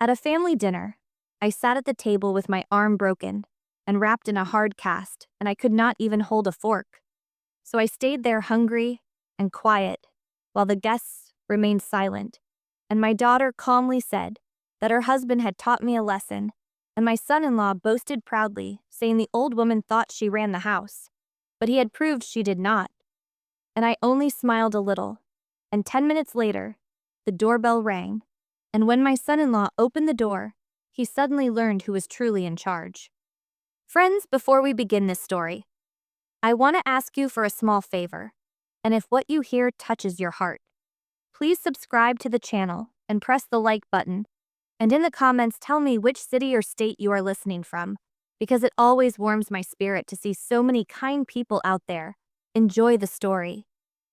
At a family dinner, I sat at the table with my arm broken and wrapped in a hard cast, and I could not even hold a fork. So I stayed there hungry and quiet while the guests remained silent, and my daughter calmly said that her husband had taught me a lesson, and my son-in-law boasted proudly, saying the old woman thought she ran the house, but he had proved she did not. And I only smiled a little, and 10 minutes later, the doorbell rang, and when my son-in-law opened the door, he suddenly learned who was truly in charge. Friends, before we begin this story, I want to ask you for a small favor, and if what you hear touches your heart, please subscribe to the channel and press the like button, and in the comments tell me which city or state you are listening from, because it always warms my spirit to see so many kind people out there. Enjoy the story.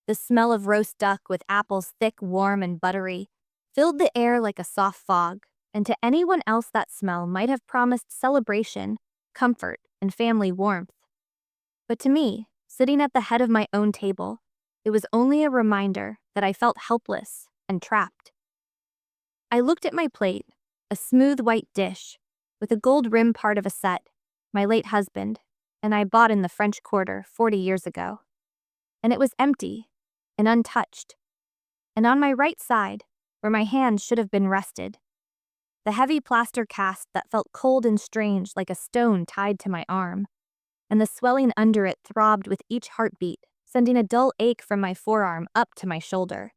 The smell of roast duck with apples thick, warm, and buttery filled the air like a soft fog, and to anyone else that smell might have promised celebration, comfort, and family warmth. But to me, sitting at the head of my own table, it was only a reminder that I felt helpless and trapped. I looked at my plate, a smooth white dish, with a gold rim part of a set, my late husband, and I bought in the French Quarter 40 years ago. And it was empty and untouched. And on my right side, where my hand should have been rested, the heavy plaster cast that felt cold and strange like a stone tied to my arm, and the swelling under it throbbed with each heartbeat, sending a dull ache from my forearm up to my shoulder.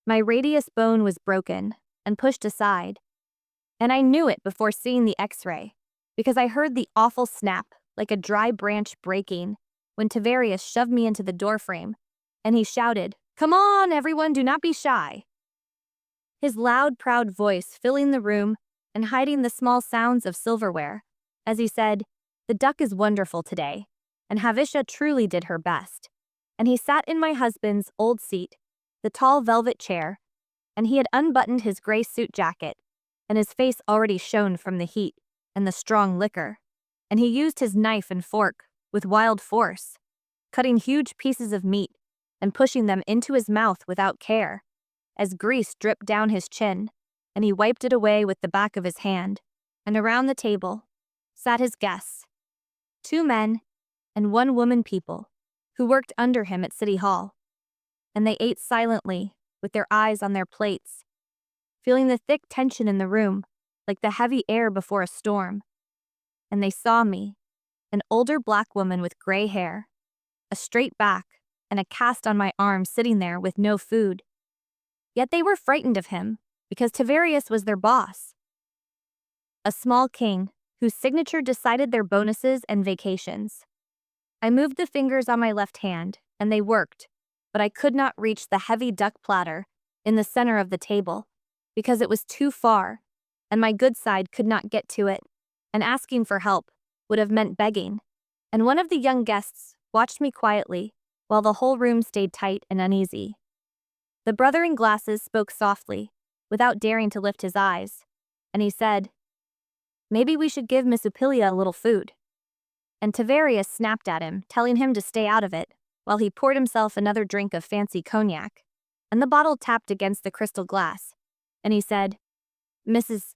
My radius bone was broken and pushed aside, and I knew it before seeing the x-ray, because I heard the awful snap like a dry branch breaking when Tavarius shoved me into the doorframe, and he shouted, "Come on, everyone, do not be shy." His loud, proud voice filling the room and hiding the small sounds of silverware, as he said, "The duck is wonderful today," and Havisha truly did her best. And he sat in my husband's old seat, the tall velvet chair, and he had unbuttoned his gray suit jacket, and his face already shone from the heat and the strong liquor, and he used his knife and fork with wild force, cutting huge pieces of meat and pushing them into his mouth without care, as grease dripped down his chin, and he wiped it away with the back of his hand. And around the table sat his guests, 2 men and 1 woman people, who worked under him at City Hall, and they ate silently with their eyes on their plates, feeling the thick tension in the room like the heavy air before a storm. And they saw me, an older black woman with gray hair, a straight back, and a cast on my arm sitting there with no food. Yet they were frightened of him, because Tavarius was their boss. A small king, whose signature decided their bonuses and vacations. I moved the fingers on my left hand, and they worked, but I could not reach the heavy duck platter in the center of the table, because it was too far, and my good side could not get to it, and asking for help would have meant begging. And one of the young guests watched me quietly, while the whole room stayed tight and uneasy. The brother in glasses spoke softly, without daring to lift his eyes, and he said, "Maybe we should give Miss Upilia a little food." And Tavarius snapped at him, telling him to stay out of it, while he poured himself another drink of fancy cognac, and the bottle tapped against the crystal glass, and he said, "Mrs.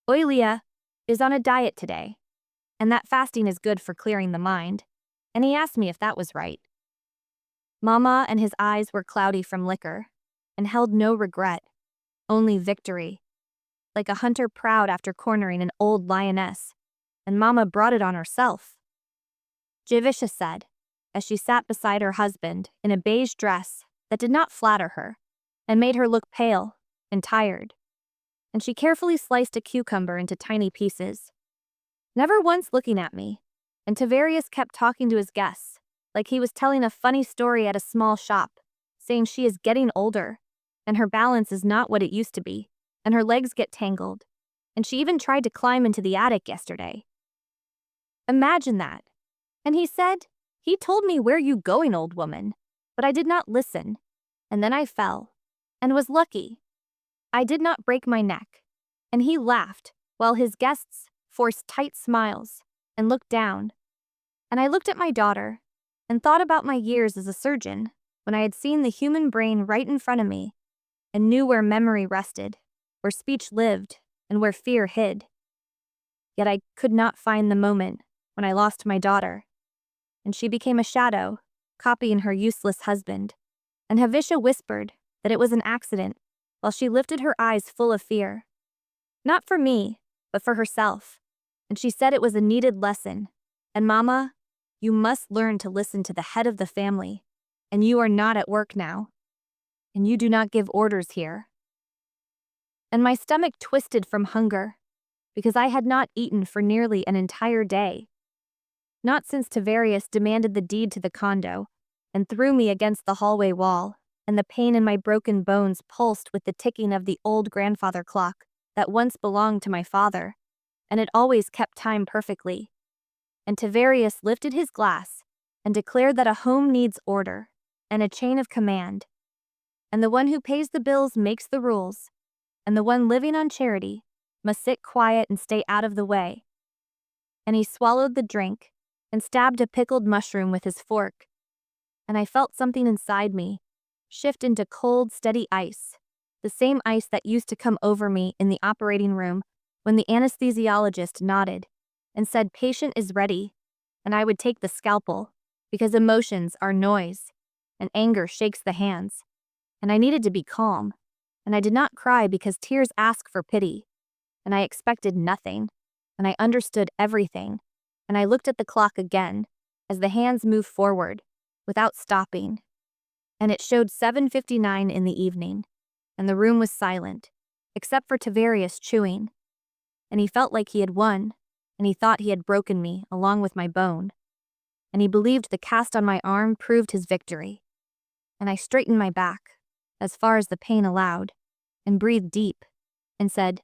Oilia is on a diet today, and that fasting is good for clearing the mind," and he asked me if that was right. Mama and his eyes were cloudy from liquor, and held no regret, only victory, like a hunter proud after cornering an old lioness, and Mama brought it on herself. Javisha said, as she sat beside her husband in a beige dress that did not flatter her, and made her look pale and tired, and she carefully sliced a cucumber into tiny pieces, never once looking at me, and Tavarius kept talking to his guests, like he was telling a funny story at a small shop, saying she is getting older, and her balance is not what it used to be, and her legs get tangled, and she even tried to climb into the attic yesterday. Imagine that. And he said, "He told me, 'Where you going, old woman?' But I did not listen, and then I fell, and was lucky. I did not break my neck." And he laughed, while his guests forced tight smiles, and looked down. And I looked at my daughter, and thought about my years as a surgeon, when I had seen the human brain right in front of me, and knew where memory rested, where speech lived and where fear hid. Yet I could not find the moment when I lost my daughter, and she became a shadow, copying her useless husband. And Havisha whispered that it was an accident, while she lifted her eyes full of fear. Not for me, but for herself. And she said it was a needed lesson. And Mama, you must learn to listen to the head of the family. And you are not at work now. And you do not give orders here. And my stomach twisted from hunger, because I had not eaten for nearly an entire day. Not since Tavarius demanded the deed to the condo and threw me against the hallway wall, and the pain in my broken bones pulsed with the ticking of the old grandfather clock that once belonged to my father, and it always kept time perfectly. And Tavarius lifted his glass and declared that a home needs order and a chain of command, and the one who pays the bills makes the rules, and the one living on charity must sit quiet and stay out of the way. And he swallowed the drink and stabbed a pickled mushroom with his fork, and I felt something inside me shift into cold, steady ice, the same ice that used to come over me in the operating room when the anesthesiologist nodded and said patient is ready, and I would take the scalpel, because emotions are noise, and anger shakes the hands, and I needed to be calm, and I did not cry because tears ask for pity, and I expected nothing, and I understood everything, and I looked at the clock again as the hands moved forward, without stopping, and it showed 7:59 in the evening, and the room was silent, except for Tavarius chewing, and he felt like he had won, and he thought he had broken me along with my bone, and he believed the cast on my arm proved his victory, and I straightened my back, as far as the pain allowed, and breathed deep, and said,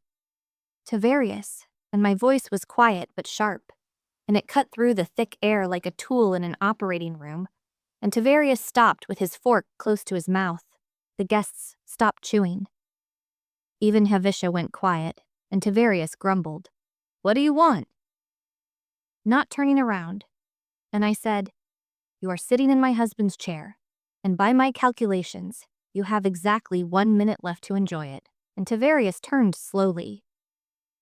Tavarius, and my voice was quiet but sharp, and it cut through the thick air like a tool in an operating room, and Tavarius stopped with his fork close to his mouth. The guests stopped chewing. Even Havisha went quiet, and Tavarius grumbled, What do you want? Not turning around, and I said, You are sitting in my husband's chair, and by my calculations, you have exactly 1 minute left to enjoy it. And Tavarius turned slowly,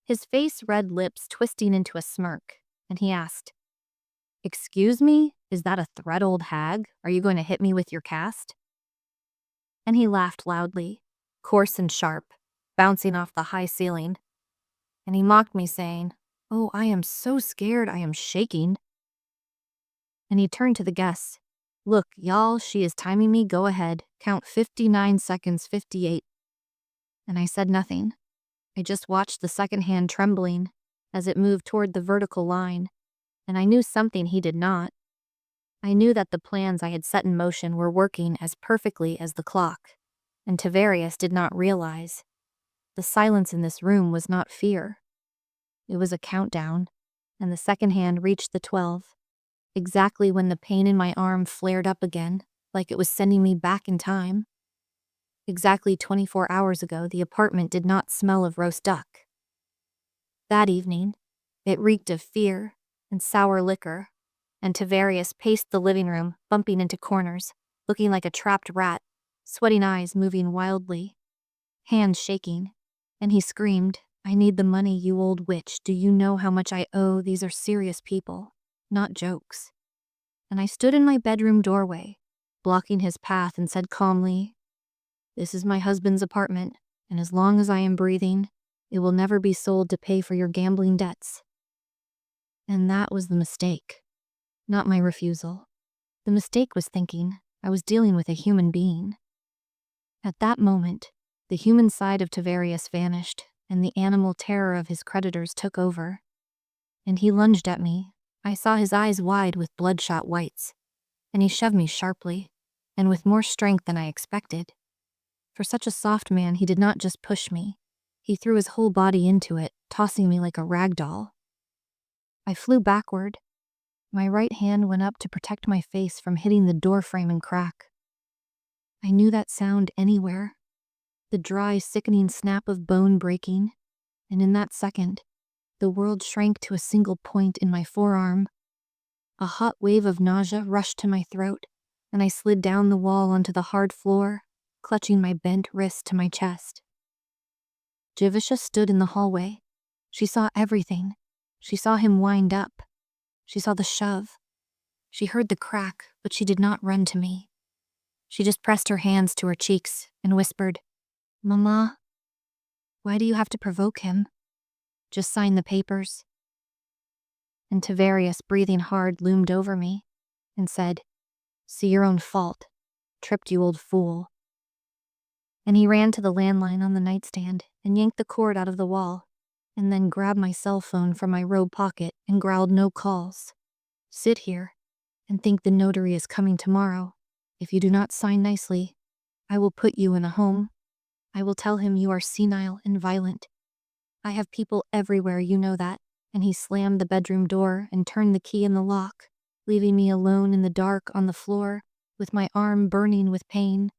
his face red lips twisting into a smirk, and he asked, Excuse me, is that a threat, old hag? Are you going to hit me with your cast? And he laughed loudly, coarse and sharp, bouncing off the high ceiling. And he mocked me, saying, Oh, I am so scared, I am shaking. And he turned to the guests. Look, y'all, she is timing me, go ahead, count 59 seconds, 58. And I said nothing. I just watched the second hand trembling as it moved toward the vertical line, and I knew something he did not. I knew that the plans I had set in motion were working as perfectly as the clock, and Tavarius did not realize. The silence in this room was not fear. It was a countdown, and the second hand reached the 12, exactly when the pain in my arm flared up again, like it was sending me back in time. Exactly 24 hours ago, the apartment did not smell of roast duck. That evening, it reeked of fear and sour liquor, and Tavarius paced the living room, bumping into corners, looking like a trapped rat, sweating eyes moving wildly, hands shaking, and he screamed, I need the money, you old witch. Do you know how much I owe? These are serious people, not jokes. And I stood in my bedroom doorway, blocking his path, and said calmly, This is my husband's apartment, and as long as I am breathing, it will never be sold to pay for your gambling debts. And that was the mistake, not my refusal. The mistake was thinking I was dealing with a human being. At that moment, the human side of Tavarius vanished, and the animal terror of his creditors took over. And he lunged at me. I saw his eyes wide with bloodshot whites, and he shoved me sharply, and with more strength than I expected. For such a soft man, he did not just push me. He threw his whole body into it, tossing me like a rag doll. I flew backward. My right hand went up to protect my face from hitting the doorframe and crack. I knew that sound anywhere, the dry, sickening snap of bone breaking, and in that second, the world shrank to a single point in my forearm. A hot wave of nausea rushed to my throat, and I slid down the wall onto the hard floor, clutching my bent wrist to my chest. Javisha stood in the hallway. She saw everything. She saw him wind up. She saw the shove. She heard the crack, but she did not run to me. She just pressed her hands to her cheeks and whispered, "Mama, why do you have to provoke him? Just sign the papers." And Tavarius, breathing hard, loomed over me and said, "See your own fault. Tripped, you old fool." And he ran to the landline on the nightstand and yanked the cord out of the wall, and then grabbed my cell phone from my robe pocket and growled, "No calls. Sit here and think the notary is coming tomorrow. If you do not sign nicely, I will put you in a home. I will tell him you are senile and violent. I have people everywhere, you know that." And he slammed the bedroom door and turned the key in the lock, leaving me alone in the dark on the floor with my arm burning with pain.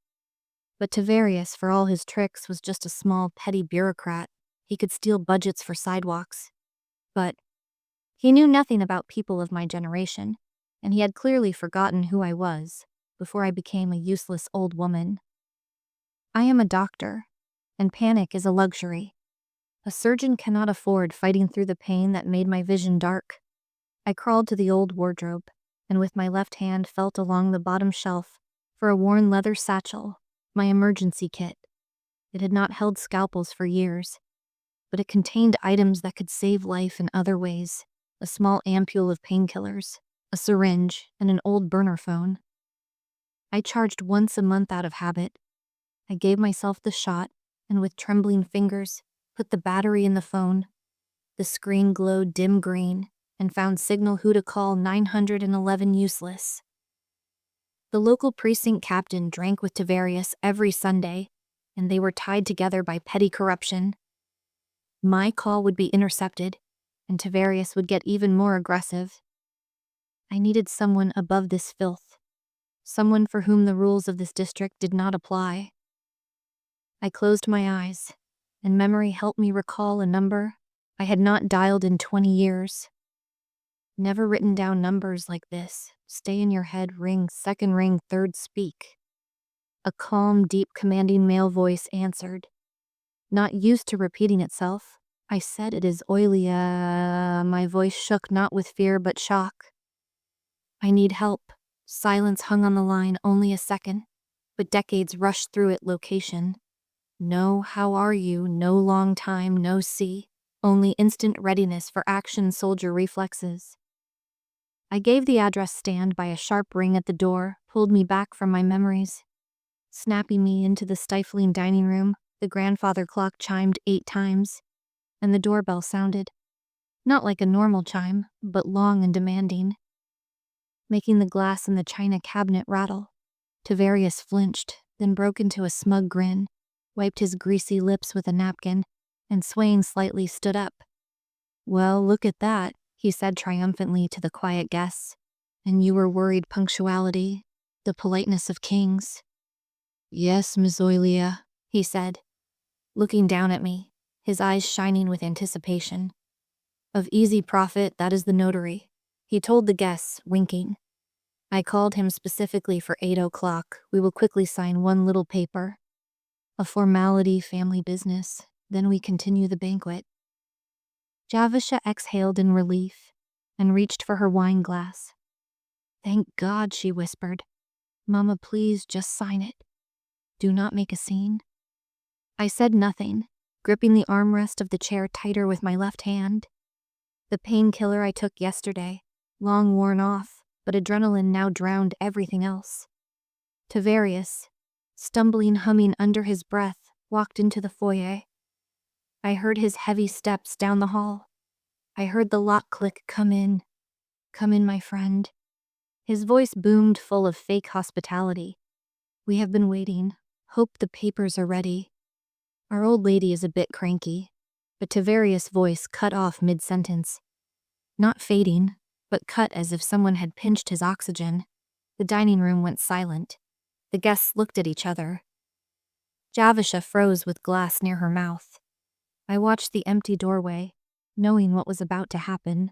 But Tavarius, for all his tricks, was just a small, petty bureaucrat. He could steal budgets for sidewalks. But he knew nothing about people of my generation, and he had clearly forgotten who I was before I became a useless old woman. I am a doctor, and panic is a luxury. A surgeon cannot afford fighting through the pain that made my vision dark. I crawled to the old wardrobe, and with my left hand felt along the bottom shelf for a worn leather satchel, my emergency kit. It had not held scalpels for years, but it contained items that could save life in other ways: a small ampule of painkillers, a syringe, and an old burner phone. I charged once a month out of habit. I gave myself the shot, and with trembling fingers, put the battery in the phone. The screen glowed dim green, and found signal who to call 911 useless. The local precinct captain drank with Tavarius every Sunday, and they were tied together by petty corruption. My call would be intercepted, and Tavarius would get even more aggressive. I needed someone above this filth, someone for whom the rules of this district did not apply. I closed my eyes, and memory helped me recall a number I had not dialed in 20 years. Never written down numbers like this. Stay in your head, ring, second ring, third speak. A calm, deep, commanding male voice answered. Not used to repeating itself, I said, "It is Oilia." My voice shook not with fear but shock. "I need help." Silence hung on the line only a second, but decades rushed through it. Location. No, how are you? No long time, no see. Only instant readiness for action, soldier reflexes. I gave the address stand by a sharp ring at the door, pulled me back from my memories. Snapping me into the stifling dining room, the grandfather clock chimed 8 times, and the doorbell sounded. Not like a normal chime, but long and demanding, making the glass in the china cabinet rattle. Tavarius flinched, then broke into a smug grin, wiped his greasy lips with a napkin, and swaying slightly stood up. "Well, look at that," he said triumphantly to the quiet guests. "And you were worried punctuality, the politeness of kings." "Yes, Miss Oilia," he said, looking down at me, his eyes shining with anticipation. "Of easy profit, that is the notary," he told the guests, winking. "I called him specifically for 8 o'clock. We will quickly sign one little paper. A formality, family business. Then we continue the banquet." Javisha exhaled in relief and reached for her wine glass. "Thank God," she whispered. "Mama, please just sign it. Do not make a scene." I said nothing, gripping the armrest of the chair tighter with my left hand. The painkiller I took yesterday, long worn off, but adrenaline now drowned everything else. Tavarius, stumbling, humming under his breath, walked into the foyer. I heard his heavy steps down the hall. I heard the lock click. "Come in. Come in, my friend." His voice boomed, full of fake hospitality. "We have been waiting. Hope the papers are ready." Our old lady is a bit cranky, but Tavarius' voice cut off mid-sentence. Not fading, but cut as if someone had pinched his oxygen. The dining room went silent. The guests looked at each other. Javisha froze with glass near her mouth. I watched the empty doorway, knowing what was about to happen.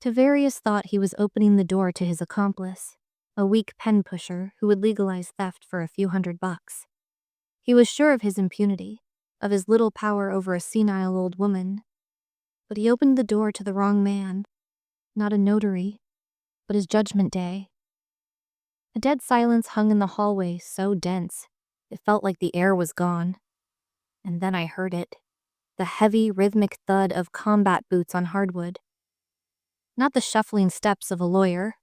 Tavarius thought he was opening the door to his accomplice, a weak pen pusher who would legalize theft for a few $100. He was sure of his impunity, of his little power over a senile old woman. But he opened the door to the wrong man, not a notary, but his judgment day. A dead silence hung in the hallway, so dense, it felt like the air was gone. And then I heard it, the heavy, rhythmic thud of combat boots on hardwood. Not the shuffling steps of a lawyer.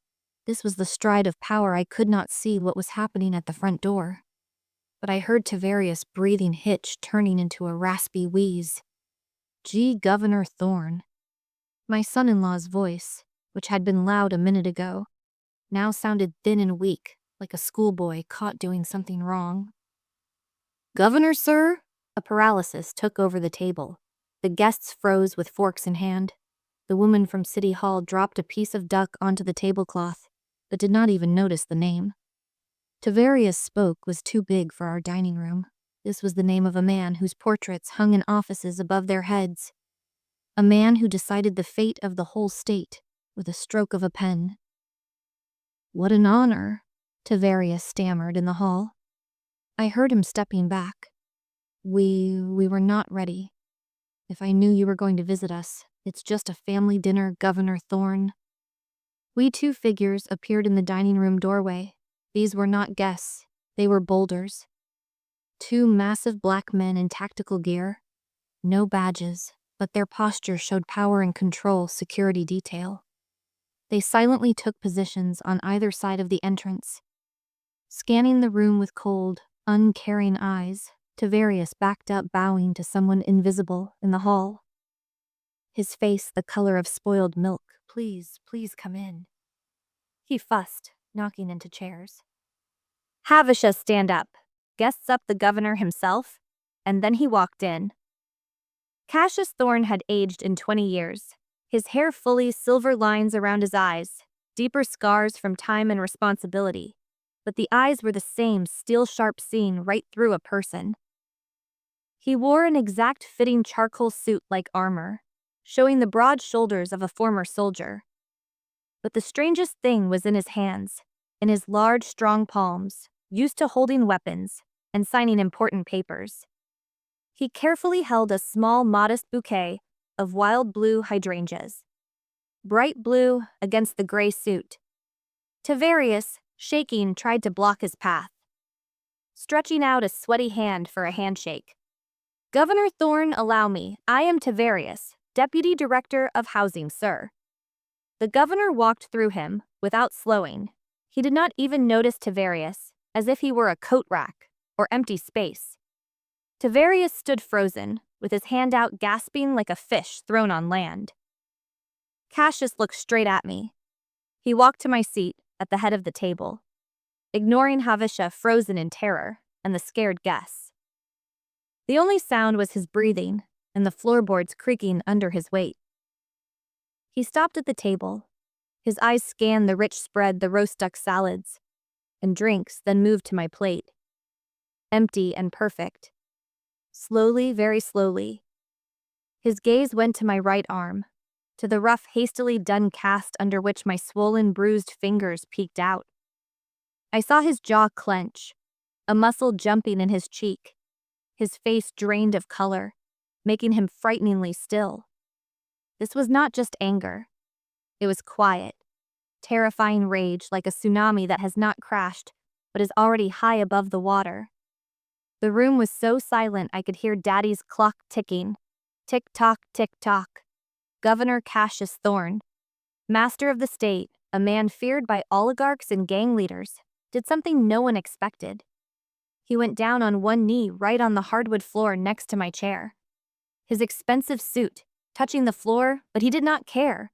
This was the stride of power. I could not see what was happening at the front door. But I heard Tavarius' breathing hitch turning into a raspy wheeze. Gee, Governor Thorne. My son-in-law's voice, which had been loud a minute ago, now sounded thin and weak, like a schoolboy caught doing something wrong. Governor, sir? A paralysis took over the table. The guests froze with forks in hand. The woman from City Hall dropped a piece of duck onto the tablecloth, but did not even notice the name. Tavarius' spoke was too big for our dining room. This was the name of a man whose portraits hung in offices above their heads. A man who decided the fate of the whole state with a stroke of a pen. What an honor, Tavarius stammered in the hall. I heard him stepping back. We were not ready. If I knew you were going to visit us, it's just a family dinner, Governor Thorne. We two figures appeared in the dining room doorway. These were not guests, they were boulders. Two massive black men in tactical gear. No badges, but their posture showed power and control, security detail. They silently took positions on either side of the entrance. Scanning the room with cold, uncaring eyes, Tavarius backed up, bowing to someone invisible in the hall. His face the color of spoiled milk. Please come in. He fussed, knocking into chairs. Havisham, stand up. Guests up, the governor himself. And then he walked in. Cassius Thorne had aged in 20 years. His hair fully, silver lines around his eyes, deeper scars from time and responsibility. But the eyes were the same, steel-sharp, seeing right through a person. He wore an exact-fitting charcoal suit-like armor, showing the broad shoulders of a former soldier. But the strangest thing was in his hands, in his large, strong palms, used to holding weapons and signing important papers. He carefully held a small, modest bouquet of wild blue hydrangeas. Bright blue against the gray suit. Tavarius, shaking, tried to block his path, stretching out a sweaty hand for a handshake. Governor Thorne, allow me. I am Tavarius, Deputy Director of Housing, sir. The governor walked through him, without slowing. He did not even notice Tavarius, as if he were a coat rack, or empty space. Tavarius stood frozen, with his hand out, gasping like a fish thrown on land. Cassius looked straight at me. He walked to my seat, at the head of the table, ignoring Havisham, frozen in terror, and the scared guests. The only sound was his breathing, and the floorboards creaking under his weight. He stopped at the table. His eyes scanned the rich spread, the roast duck salads, and drinks, then moved to my plate. Empty and perfect. Slowly, very slowly. His gaze went to my right arm, to the rough, hastily done cast under which my swollen, bruised fingers peeked out. I saw his jaw clench, a muscle jumping in his cheek, his face drained of color, making him frighteningly still. This was not just anger. It was quiet, terrifying rage, like a tsunami that has not crashed, but is already high above the water. The room was so silent I could hear Daddy's clock ticking. Tick-tock, tick-tock. Governor Cassius Thorne, master of the state, a man feared by oligarchs and gang leaders, did something no one expected. He went down on one knee right on the hardwood floor next to my chair. His expensive suit, touching the floor, but he did not care.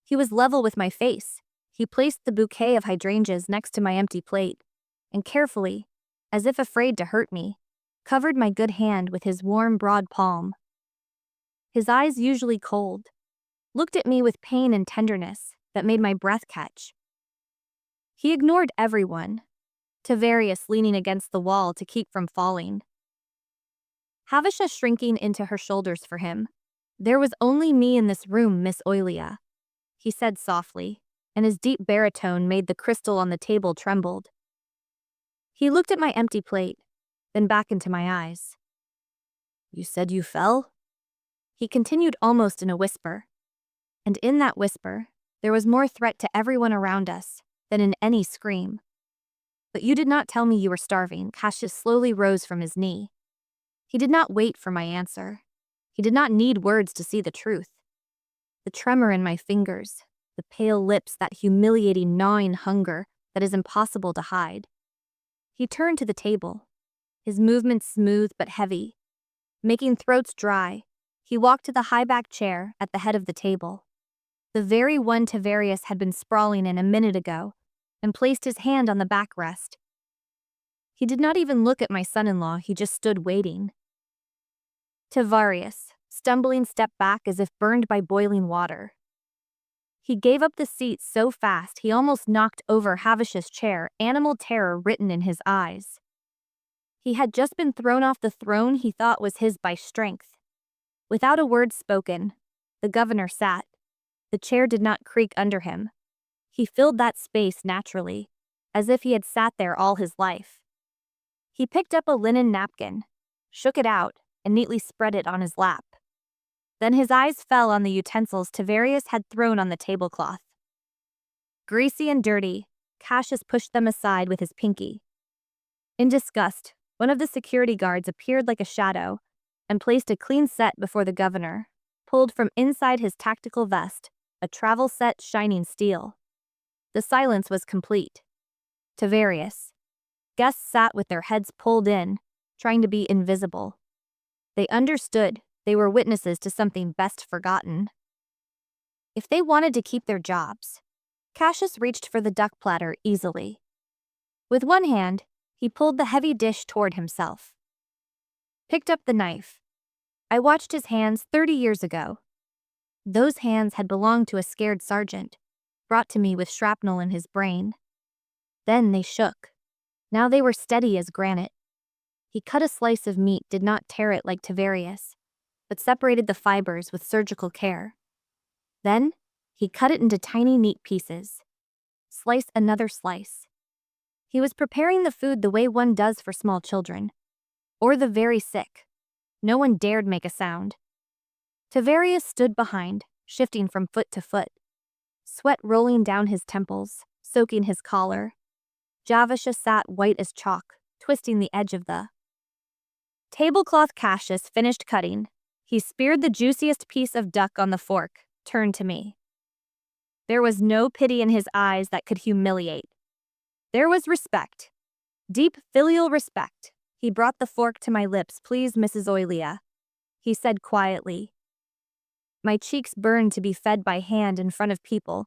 He was level with my face. He placed the bouquet of hydrangeas next to my empty plate, and carefully, as if afraid to hurt me, covered my good hand with his warm, broad palm. His eyes, usually cold, looked at me with pain and tenderness that made my breath catch. He ignored everyone, Tavarius leaning against the wall to keep from falling. Havisham shrinking into her shoulders for him. There was only me in this room, Miss Oilia, he said softly, and his deep baritone made the crystal on the table trembled. He looked at my empty plate, then back into my eyes. You said you fell? He continued almost in a whisper. And in that whisper, there was more threat to everyone around us than in any scream. But you did not tell me you were starving. Cassius slowly rose from his knee. He did not wait for my answer. He did not need words to see the truth. The tremor in my fingers, the pale lips, that humiliating, gnawing hunger that is impossible to hide. He turned to the table, his movements smooth but heavy, making throats dry. He walked to the high-backed chair at the head of the table, the very one Tavarius had been sprawling in a minute ago, and placed his hand on the backrest. He did not even look at my son-in-law, he just stood waiting. Tavarius, stumbling, stepped back as if burned by boiling water. He gave up the seat so fast he almost knocked over Havish's chair, animal terror written in his eyes. He had just been thrown off the throne he thought was his by strength. Without a word spoken, the governor sat. The chair did not creak under him. He filled that space naturally, as if he had sat there all his life. He picked up a linen napkin, shook it out, and neatly spread it on his lap. Then his eyes fell on the utensils Tavarius had thrown on the tablecloth. Greasy and dirty, Cassius pushed them aside with his pinky. In disgust, one of the security guards appeared like a shadow and placed a clean set before the governor, pulled from inside his tactical vest, a travel set shining steel. The silence was complete. Tavarius. Guests sat with their heads pulled in, trying to be invisible. They understood they were witnesses to something best forgotten. If they wanted to keep their jobs, Cassius reached for the duck platter easily. With one hand, he pulled the heavy dish toward himself. Picked up the knife. I watched his hands 30 years ago. Those hands had belonged to a scared sergeant, brought to me with shrapnel in his brain. Then they shook. Now they were steady as granite. He cut a slice of meat, did not tear it like Tavarius, but separated the fibers with surgical care. Then, he cut it into tiny, neat pieces. Slice another slice. He was preparing the food the way one does for small children, or the very sick. No one dared make a sound. Tavarius stood behind, shifting from foot to foot, sweat rolling down his temples, soaking his collar. Javisha sat white as chalk, twisting the edge of the tablecloth. Cassius finished cutting. He speared the juiciest piece of duck on the fork, turned to me. There was no pity in his eyes that could humiliate. There was respect. Deep filial respect. He brought the fork to my lips. Please, Mrs. Oilia, he said quietly. My cheeks burned to be fed by hand in front of people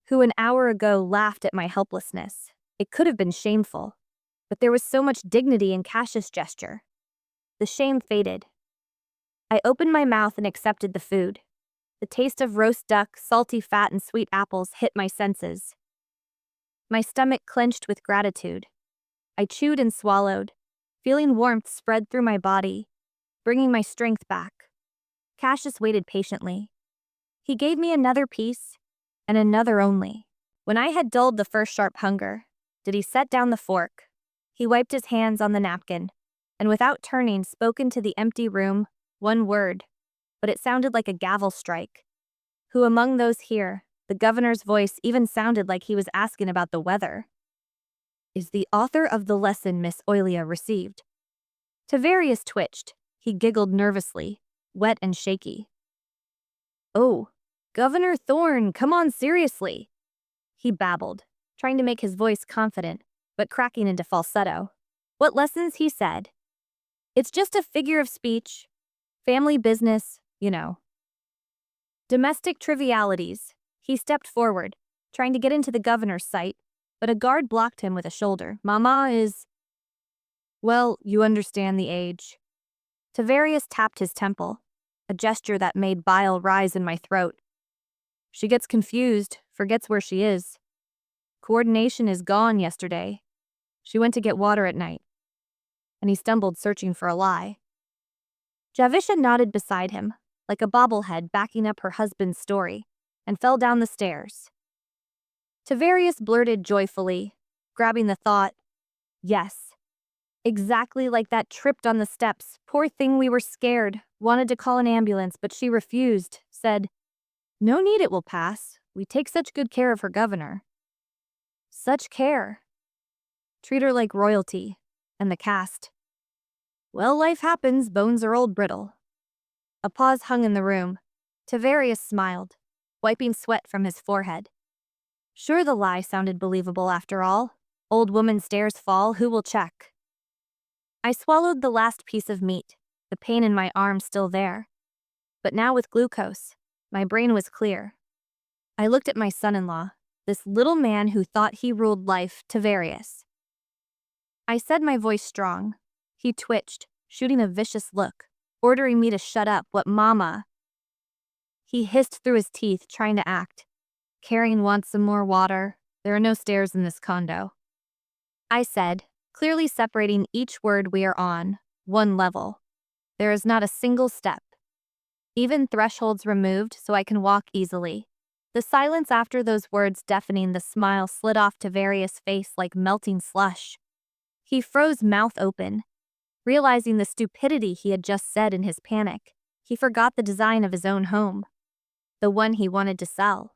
who an hour ago laughed at my helplessness. It could have been shameful, but there was so much dignity in Cassius' gesture. The shame faded. I opened my mouth and accepted the food. The taste of roast duck, salty fat, and sweet apples hit my senses. My stomach clenched with gratitude. I chewed and swallowed, feeling warmth spread through my body, bringing my strength back. Cassius waited patiently. He gave me another piece, and another only. When I had dulled the first sharp hunger, did he set down the fork? He wiped his hands on the napkin, and without turning spoke into the empty room, one word, but it sounded like a gavel strike. Who among those here? The governor's voice even sounded like he was asking about the weather. Is the author of the lesson Miss Oilia received? Tavarius twitched. He giggled nervously, wet and shaky. Oh, Governor Thorne, come on, seriously, he babbled, trying to make his voice confident, but cracking into falsetto. What lessons, he said. It's just a figure of speech. Family business, you know. Domestic trivialities. He stepped forward, trying to get into the governor's sight, but a guard blocked him with a shoulder. Mama is... Well, you understand the age. Tavarius tapped his temple, a gesture that made bile rise in my throat. She gets confused, forgets where she is. Coordination is gone yesterday. She went to get water at night. And he stumbled, searching for a lie. Javisha nodded beside him, like a bobblehead backing up her husband's story, and fell down the stairs. Tavarius blurted joyfully, grabbing the thought, yes. Exactly like that tripped on the steps. Poor thing, we were scared. Wanted to call an ambulance, but she refused. Said, "No need, it will pass. We take such good care of her governor." Such care. Treat her like royalty. And the cast. Well, life happens, bones are old brittle. A pause hung in the room. Tavarius smiled, wiping sweat from his forehead. Sure, the lie sounded believable after all. Old woman stairs fall, who will check? I swallowed the last piece of meat, the pain in my arm still there. But now with glucose, my brain was clear. I looked at my son-in-law, this little man who thought he ruled life, Tavarius. I said, my voice strong. He twitched, shooting a vicious look, ordering me to shut up. What, mama? He hissed through his teeth, trying to act. Karen wants some more water. There are no stairs in this condo. I said, clearly separating each word, we are on one level. There is not a single step. Even thresholds removed so I can walk easily. The silence after those words deafening, the smile slid off Tavarius' face like melting slush. He froze, mouth open. Realizing the stupidity he had just said in his panic, he forgot the design of his own home. The one he wanted to sell.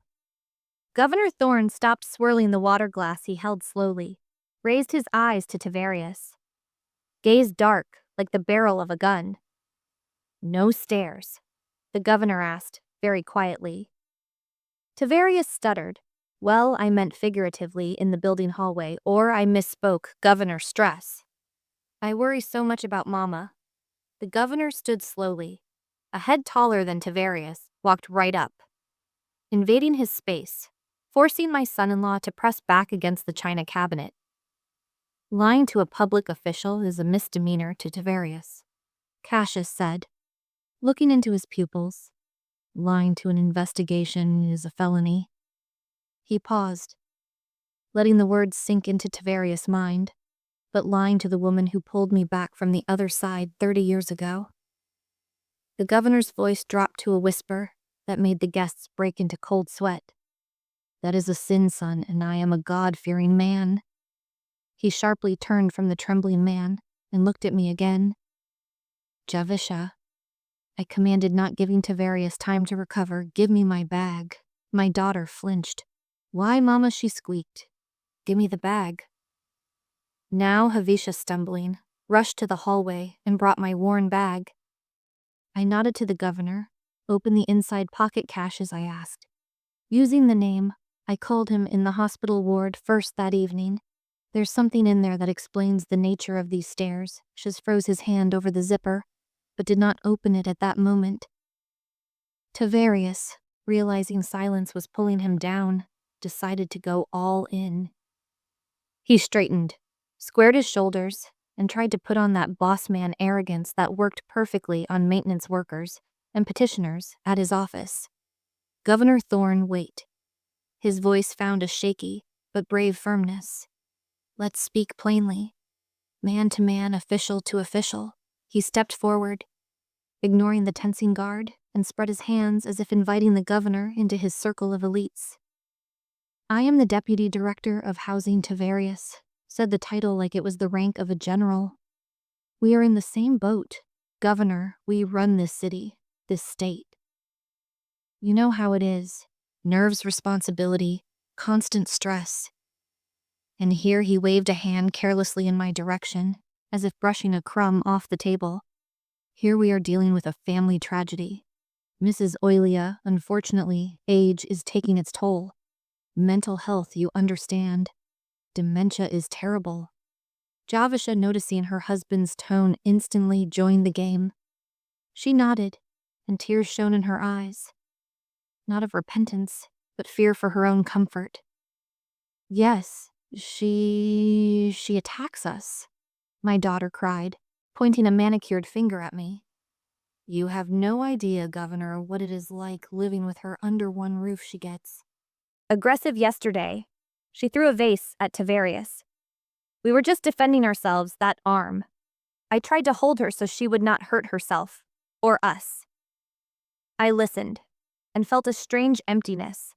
Governor Thorne stopped swirling the water glass he held slowly, raised his eyes to Tavarius. Gaze dark, like the barrel of a gun. No stairs, the governor asked, very quietly. Tavarius stuttered. Well, I meant figuratively in the building hallway, or I misspoke, governor stress. I worry so much about mama. The governor stood slowly. A head taller than Tavarius, walked right up, invading his space, forcing my son-in-law to press back against the china cabinet. Lying to a public official is a misdemeanor to Tavarius, Cassius said, looking into his pupils. Lying to an investigation is a felony. He paused, letting the words sink into Tavarius' mind. But lying to the woman who pulled me back from the other side 30 years ago. The governor's voice dropped to a whisper that made the guests break into cold sweat. That is a sin, son, and I am a God-fearing man. He sharply turned from the trembling man and looked at me again. Javisha, I commanded, not giving Tavarius time to recover. Give me my bag. My daughter flinched. Why, mama, she squeaked. Give me the bag. Now Havisha, stumbling, rushed to the hallway and brought my worn bag. I nodded to the governor, opened the inside pocket cache as I asked. Using the name, I called him in the hospital ward first that evening. There's something in there that explains the nature of these stairs. Shiz froze his hand over the zipper, but did not open it at that moment. Tavarius, realizing silence was pulling him down, decided to go all in. He straightened, squared his shoulders, and tried to put on that boss man arrogance that worked perfectly on maintenance workers and petitioners at his office. Governor Thorne, wait. His voice found a shaky but brave firmness. Let's speak plainly. Man to man, official to official. He stepped forward, ignoring the tensing guard, and spread his hands as if inviting the governor into his circle of elites. I am the Deputy Director of Housing Tavarius, said the title like it was the rank of a general. We are in the same boat. Governor, we run this city, this state. You know how it is. Nerves, responsibility, constant stress. And here he waved a hand carelessly in my direction, as if brushing a crumb off the table. Here we are dealing with a family tragedy. Mrs. Oilia, unfortunately, age is taking its toll. Mental health, you understand. Dementia is terrible. Javisha, noticing her husband's tone, instantly joined the game. She nodded, and tears shone in her eyes. Not of repentance, but fear for her own comfort. Yes, she attacks us, my daughter cried, pointing a manicured finger at me. You have no idea, Governor, what it is like living with her under one roof. She gets aggressive yesterday. She threw a vase at Tavarius. We were just defending ourselves, that arm. I tried to hold her so she would not hurt herself, or us. I listened, and felt a strange emptiness.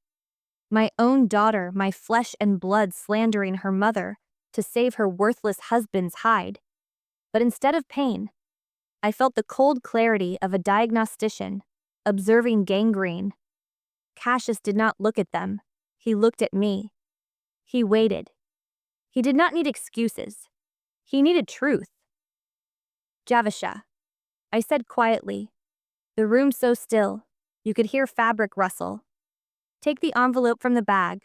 My own daughter, my flesh and blood, slandering her mother to save her worthless husband's hide. But instead of pain, I felt the cold clarity of a diagnostician, observing gangrene. Cassius did not look at them. He looked at me. He waited. He did not need excuses. He needed truth. Javisha, I said quietly. The room so still, you could hear fabric rustle. Take the envelope from the bag,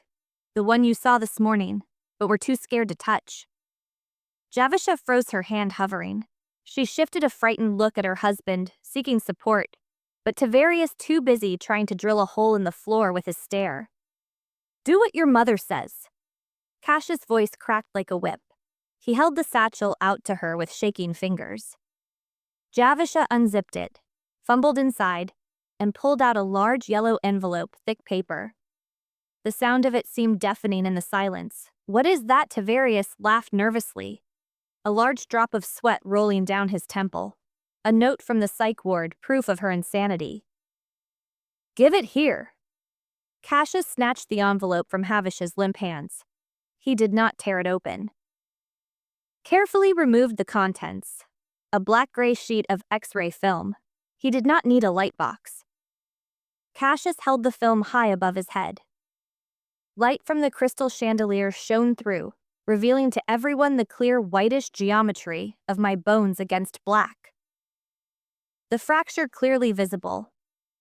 the one you saw this morning, but were too scared to touch. Javisha froze, her hand hovering. She shifted a frightened look at her husband, seeking support, but Tavarius too busy trying to drill a hole in the floor with his stare. Do what your mother says. Cassius' voice cracked like a whip. He held the satchel out to her with shaking fingers. Javisha unzipped it, fumbled inside, and pulled out a large yellow envelope, thick paper. The sound of it seemed deafening in the silence. What is that? Tavarius laughed nervously, a large drop of sweat rolling down his temple. A note from the psych ward, proof of her insanity. Give it here. Cassius snatched the envelope from Havish's limp hands. He did not tear it open. Carefully removed the contents. A black-gray sheet of X-ray film. He did not need a light box. Cassius held the film high above his head. Light from the crystal chandelier shone through, revealing to everyone the clear whitish geometry of my bones against black. The fracture clearly visible.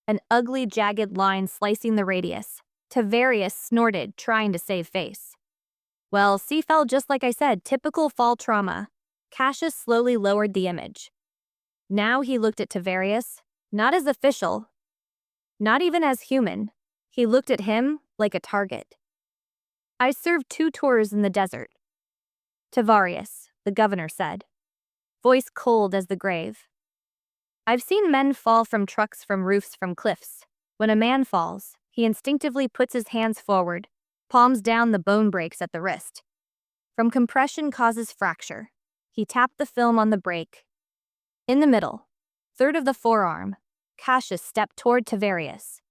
An ugly, jagged line slicing the radius. Tavarius snorted, trying to save face. Well, see, fell just like I said, typical fall trauma. Cassius slowly lowered the image. Now he looked at Tavarius, not as official, not even as human. He looked at him like a target. I served 2 tours in the desert. Tavarius, the governor said, voice cold as the grave. I've seen men fall from trucks, from roofs, from cliffs. When a man falls, he instinctively puts his hands forward, palms down, the bone breaks at the wrist. From compression causes fracture. He tapped the film on the break. In the middle, third of the forearm, Cassius stepped toward Tavarius.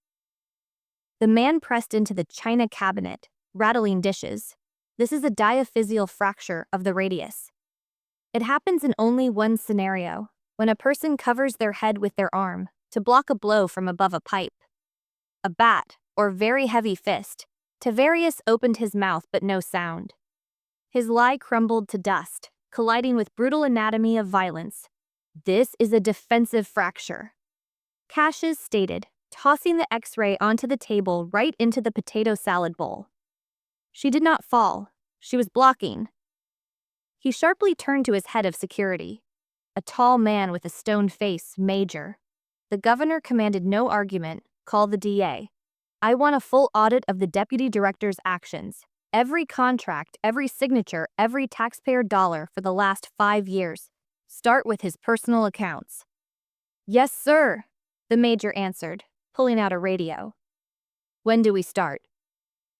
The man pressed into the china cabinet, rattling dishes. This is a diaphyseal fracture of the radius. It happens in only one scenario, when a person covers their head with their arm to block a blow from above a pipe. A bat, or very heavy fist. Tavarius opened his mouth but no sound. His lie crumbled to dust, colliding with brutal anatomy of violence. This is a defensive fracture, Cassius stated, tossing the X-ray onto the table right into the potato salad bowl. She did not fall. She was blocking. He sharply turned to his head of security, a tall man with a stoned face, Major. The governor commanded no argument. Call the DA. I want a full audit of the deputy director's actions. Every contract, every signature, every taxpayer dollar for the last 5 years. Start with his personal accounts. Yes, sir, the major answered, pulling out a radio. When do we start?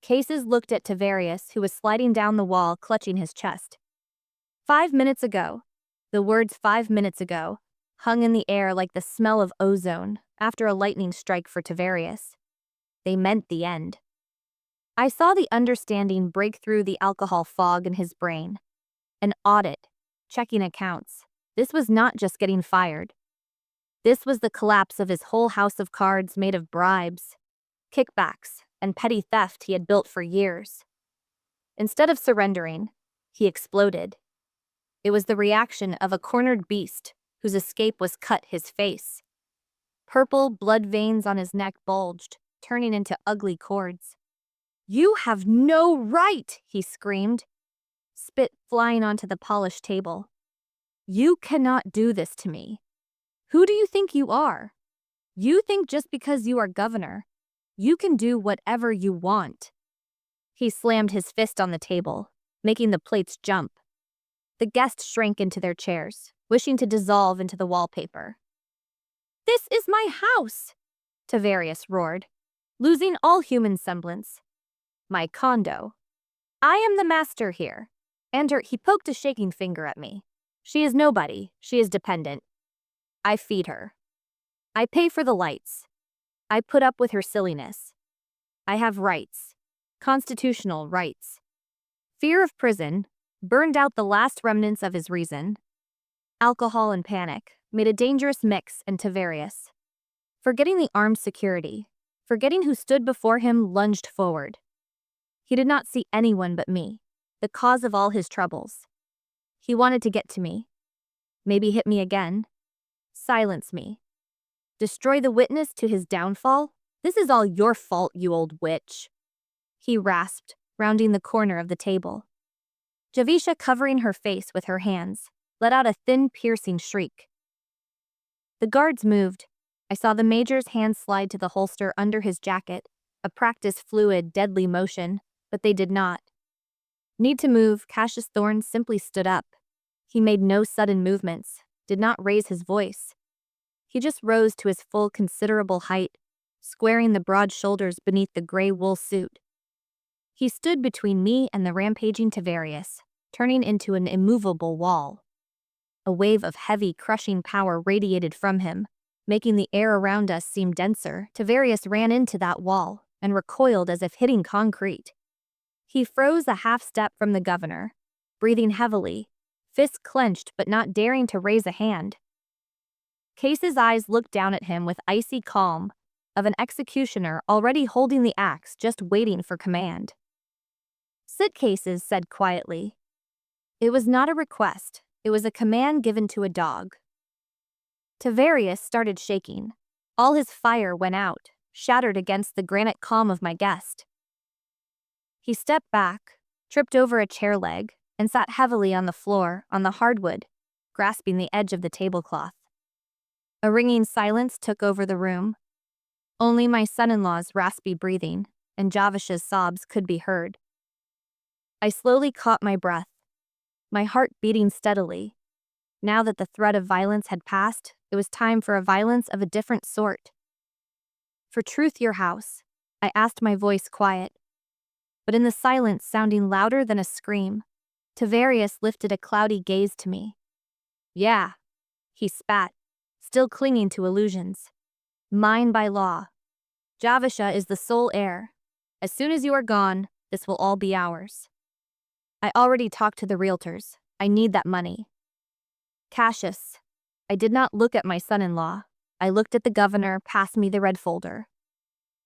Cases looked at Tavarius, who was sliding down the wall, clutching his chest. 5 minutes ago. The words 5 minutes ago hung in the air like the smell of ozone after a lightning strike for Tavarius. They meant the end. I saw the understanding break through the alcohol fog in his brain. An audit, checking accounts. This was not just getting fired. This was the collapse of his whole house of cards made of bribes, kickbacks, and petty theft he had built for years. Instead of surrendering, he exploded. It was the reaction of a cornered beast whose escape was cut his face. Purple blood veins on his neck bulged, turning into ugly cords. You have no right, he screamed, spit flying onto the polished table. You cannot do this to me. Who do you think you are? You think just because you are governor, you can do whatever you want. He slammed his fist on the table, making the plates jump. The guests shrank into their chairs, wishing to dissolve into the wallpaper. This is my house, Tavarius roared, losing all human semblance. My condo. I am the master here. And he poked a shaking finger at me. She is nobody. She is dependent. I feed her. I pay for the lights. I put up with her silliness. I have rights. Constitutional rights. Fear of prison burned out the last remnants of his reason. Alcohol and panic made a dangerous mix in Tavarius. Forgetting the armed security, forgetting who stood before him, lunged forward. He did not see anyone but me, the cause of all his troubles. He wanted to get to me. Maybe hit me again. Silence me. Destroy the witness to his downfall? This is all your fault, you old witch. He rasped, rounding the corner of the table. Javisha, covering her face with her hands, let out a thin, piercing shriek. The guards moved. I saw the major's hand slide to the holster under his jacket, a practiced, fluid, deadly motion, but they did not. Need to move, Cassius Thorne simply stood up. He made no sudden movements, did not raise his voice. He just rose to his full, considerable height, squaring the broad shoulders beneath the gray wool suit. He stood between me and the rampaging Tavarius, turning into an immovable wall. A wave of heavy, crushing power radiated from him, making the air around us seem denser. Tavarius ran into that wall and recoiled as if hitting concrete. He froze a half-step from the governor, breathing heavily, fists clenched but not daring to raise a hand. Case's eyes looked down at him with icy calm of an executioner already holding the axe, just waiting for command. Sit, Cases said quietly. It was not a request, it was a command given to a dog. Tavarius started shaking. All his fire went out, shattered against the granite calm of my guest. He stepped back, tripped over a chair leg, and sat heavily on the floor, on the hardwood, grasping the edge of the tablecloth. A ringing silence took over the room. Only my son-in-law's raspy breathing and Javisha's sobs could be heard. I slowly caught my breath, my heart beating steadily. Now that the threat of violence had passed, it was time for a violence of a different sort. For truth, your house, I asked, my voice quiet. But in the silence sounding louder than a scream, Tavarius lifted a cloudy gaze to me. Yeah, he spat, still clinging to illusions. Mine by law. Javisha is the sole heir. As soon as you are gone, this will all be ours. I already talked to the realtors. I need that money. Cassius. I did not look at my son-in-law. I looked at the governor. Pass me the red folder.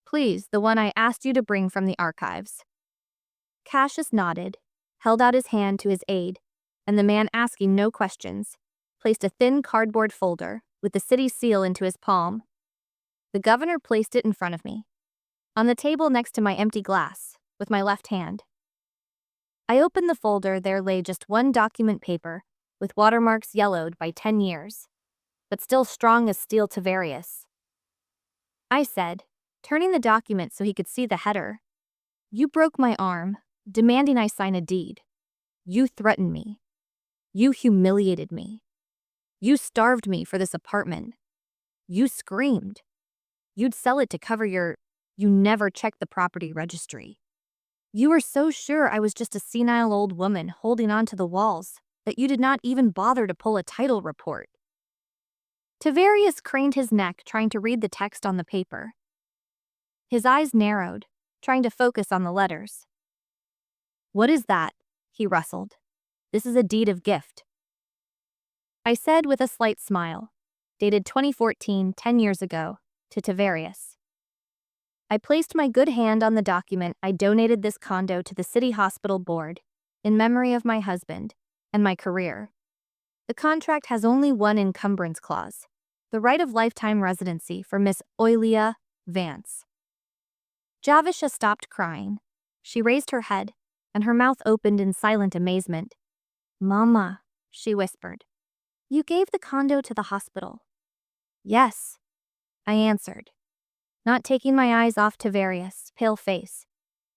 Please, the one I asked you to bring from the archives. Cassius nodded, held out his hand to his aide, and the man, asking no questions, placed a thin cardboard folder with the city seal into his palm. The governor placed it in front of me, on the table next to my empty glass, with my left hand. I opened the folder. There lay just one document paper, with watermarks yellowed by 10 years, but still strong as steel. Tavarius. I said, turning the document so he could see the header. You broke my arm, demanding I sign a deed. You threatened me. You humiliated me. You starved me for this apartment. You screamed. You'd sell it to cover your... You never checked the property registry. You were so sure I was just a senile old woman holding on to the walls that you did not even bother to pull a title report. Tavarius craned his neck, trying to read the text on the paper. His eyes narrowed, trying to focus on the letters. What is that? He rustled. This is a deed of gift. I said with a slight smile, dated 2014, 10 years ago, to Tavarius. I placed my good hand on the document. I donated this condo to the City Hospital Board, in memory of my husband and my career. The contract has only one encumbrance clause, the right of lifetime residency for Miss Oilia Vance. Javisha stopped crying. She raised her head, and her mouth opened in silent amazement. Mama, she whispered. You gave the condo to the hospital. Yes, I answered, not taking my eyes off Tavarius' pale face.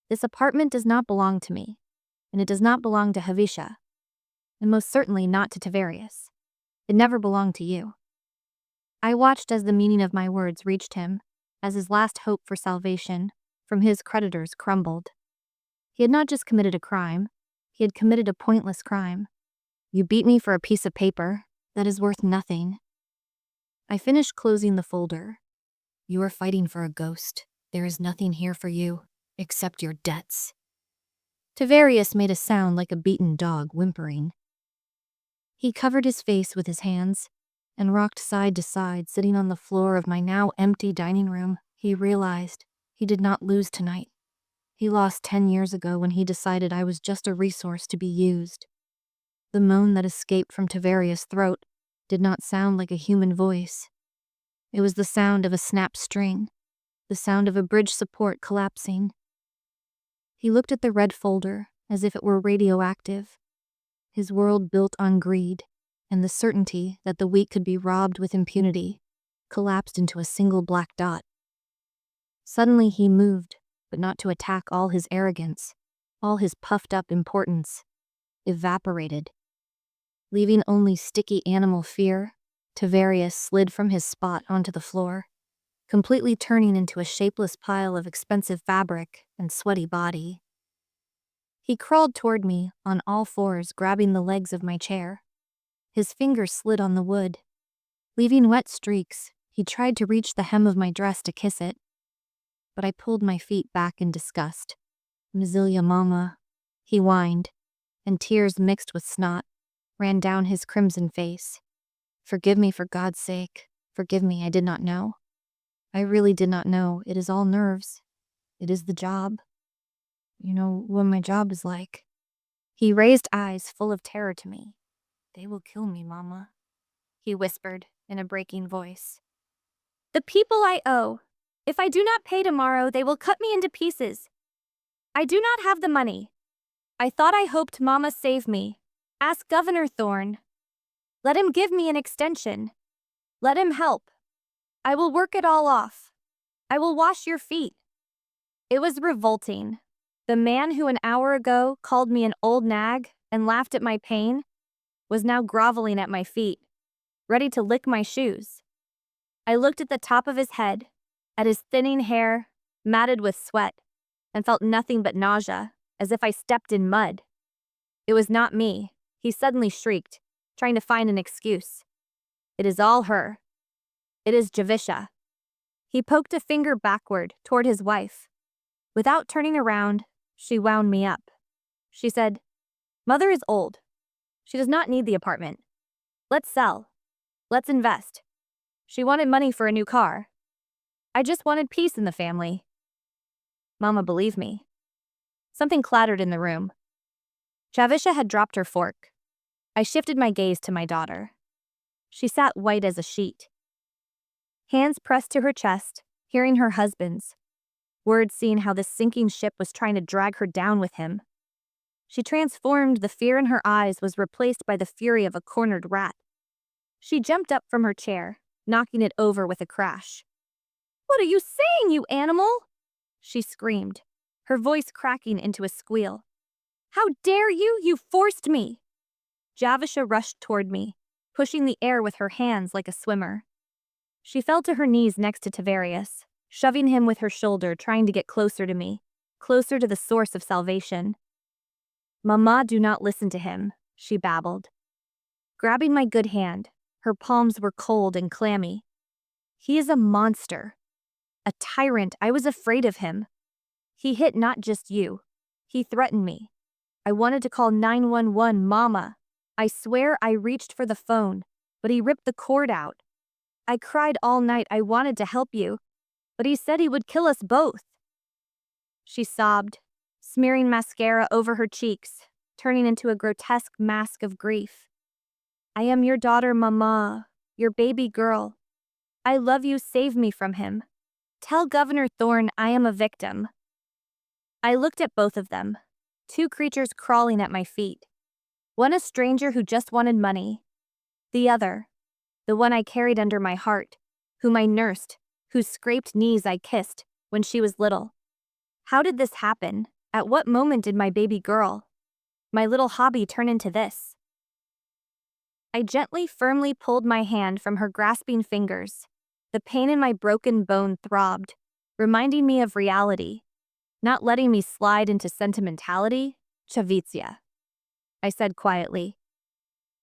This apartment does not belong to me, and it does not belong to Javisha, and most certainly not to Tavarius. It never belonged to you. I watched as the meaning of my words reached him, as his last hope for salvation from his creditors crumbled. He had not just committed a crime, he had committed a pointless crime. You beat me for a piece of paper that is worth nothing. I finished closing the folder. You are fighting for a ghost. There is nothing here for you, except your debts. Tavarius made a sound like a beaten dog whimpering. He covered his face with his hands and rocked side to side, sitting on the floor of my now empty dining room. He realized he did not lose tonight. He lost 10 years ago when he decided I was just a resource to be used. The moan that escaped from Tavaria's throat did not sound like a human voice. It was the sound of a snapped string, the sound of a bridge support collapsing. He looked at the red folder as if it were radioactive. His world built on greed and the certainty that the weak could be robbed with impunity collapsed into a single black dot. Suddenly he moved, but not to attack. All his arrogance, all his puffed-up importance, evaporated. Leaving only sticky animal fear, Tavarius slid from his spot onto the floor, completely turning into a shapeless pile of expensive fabric and sweaty body. He crawled toward me on all fours, grabbing the legs of my chair. His fingers slid on the wood. Leaving wet streaks, he tried to reach the hem of my dress to kiss it, but I pulled my feet back in disgust. "Mazilia, mama," he whined, and tears mixed with snot ran down his crimson face. "Forgive me, for God's sake. Forgive me, I did not know. I really did not know. It is all nerves. It is the job. You know what my job is like." He raised eyes full of terror to me. "They will kill me, mama," he whispered in a breaking voice. "The people I owe. If I do not pay tomorrow, they will cut me into pieces. I do not have the money. I thought I hoped Mama save me. Ask Governor Thorne. Let him give me an extension. Let him help. I will work it all off. I will wash your feet." It was revolting. The man who an hour ago called me an old nag and laughed at my pain was now groveling at my feet, ready to lick my shoes. I looked at the top of his head, at his thinning hair, matted with sweat, and felt nothing but nausea, as if I stepped in mud. "It was not me," he suddenly shrieked, trying to find an excuse. "It is all her. It is Javisha." He poked a finger backward toward his wife. Without turning around, she wound me up. She said, "Mother is old. She does not need the apartment. Let's sell. Let's invest. She wanted money for a new car. I just wanted peace in the family." Mama believed me. Something clattered in the room. Javisha had dropped her fork. I shifted my gaze to my daughter. She sat white as a sheet, hands pressed to her chest, hearing her husband's words, seeing how this sinking ship was trying to drag her down with him. She transformed. The fear in her eyes was replaced by the fury of a cornered rat. She jumped up from her chair, knocking it over with a crash. "What are you saying, you animal?" she screamed, her voice cracking into a squeal. "How dare you? You forced me!" Javisha rushed toward me, pushing the air with her hands like a swimmer. She fell to her knees next to Tavarius, shoving him with her shoulder, trying to get closer to me, closer to the source of salvation. "Mama, do not listen to him," she babbled. Grabbing my good hand, her palms were cold and clammy. "He is a monster. A tyrant. I was afraid of him. He hit not just you. He threatened me. I wanted to call 911, Mama. I swear I reached for the phone, but he ripped the cord out. I cried all night. I wanted to help you, but he said he would kill us both." She sobbed, smearing mascara over her cheeks, turning into a grotesque mask of grief. "I am your daughter, Mama, your baby girl. I love you. Save me from him. Tell Governor Thorne I am a victim." I looked at both of them, two creatures crawling at my feet. One a stranger who just wanted money. The other, the one I carried under my heart, whom I nursed, whose scraped knees I kissed when she was little. How did this happen? At what moment did my baby girl, my little hobby, turn into this? I gently, firmly pulled my hand from her grasping fingers. The pain in my broken bone throbbed, reminding me of reality, not letting me slide into sentimentality. "Chavitsia," I said quietly.